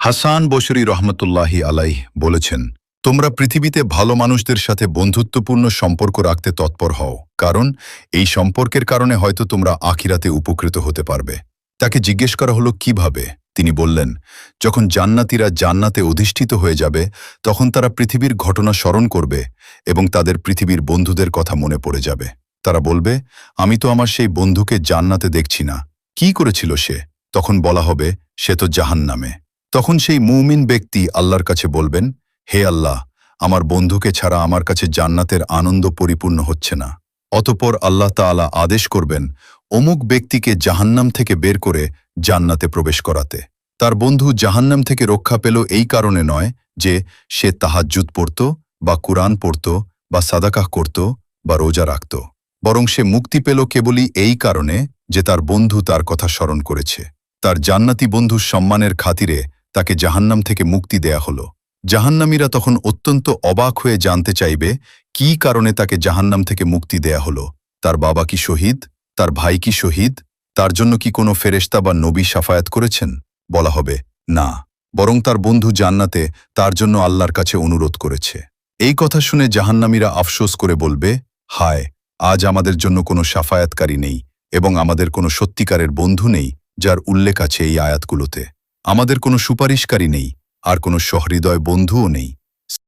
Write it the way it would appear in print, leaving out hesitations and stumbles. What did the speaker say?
হাসান বসরি রহমতুল্লাহি আলাইহ বলেছেন, তোমরা পৃথিবীতে ভালো মানুষদের সাথে বন্ধুত্বপূর্ণ সম্পর্ক রাখতে তৎপর হও, কারণ এই সম্পর্কের কারণে হয়তো তোমরা আখিরাতে উপকৃত হতে পারবে। তাকে জিজ্ঞেস করা হলো কিভাবে। তিনি বললেন, যখন জান্নাতীরা জান্নাতে অধিষ্ঠিত হয়ে যাবে তখন তারা পৃথিবীর ঘটনা স্মরণ করবে এবং তাদের পৃথিবীর বন্ধুদের কথা মনে পড়ে যাবে। তারা বলবে, আমি তো আমার সেই বন্ধুকে জান্নাতে দেখছি না, কি করেছিল সে? তখন বলা হবে, সে তো জাহান্নামে। তখন সেই মুমিন ব্যক্তি আল্লাহর কাছে বলবেন, হে আল্লাহ, আমার বন্ধুকে ছাড়া আমার কাছে জান্নাতের আনন্দ পরিপূর্ণ হচ্ছে না। অতঃপর আল্লাহ তাআলা আদেশ করবেন অমুক ব্যক্তিকে জাহান্নাম থেকে বের করে জান্নাতে প্রবেশ করাতে। তার বন্ধু জাহান্নাম থেকে রক্ষা পেল এই কারণে নয় যে সে তাহাজ্জুদ পড়ত বা কুরআন পড়ত বা সাদাকাহ করত বা রোজা রাখত, বরং সে মুক্তি পেল কেবলই এই কারণে যে তার বন্ধু তার কথা স্মরণ করেছে। তার জান্নাতি বন্ধুর সম্মানের খাতিরে তাকে জাহান্নাম থেকে মুক্তি দেয়া হলো। জাহান্নামীরা তখন অত্যন্ত অবাক হয়ে জানতে চাইবে কী কারণে তাকে জাহান্নাম থেকে মুক্তি দেয়া হলো। তার বাবা কি শহীদ? তার ভাই কি শহীদ? তার জন্য কি কোনো ফেরেশতা বা নবী শাফায়াত করেছেন? বলা হবে, না, বরং তার বন্ধু জান্নাতে তার জন্য আল্লাহর কাছে অনুরোধ করেছে। এই কথা শুনে জাহান্নামীরা আফসোস করে বলবে, হায়, আজ আমাদের জন্য কোনো শাফায়াতকারী নেই এবং আমাদের কোনো সত্যিকারের বন্ধু নেই যার উল্লেখ আছে এই আয়াতগুলোতে। আমাদের কোনো সুপারিশকারী নেই আর কোনো সহৃদয় বন্ধুও নেই।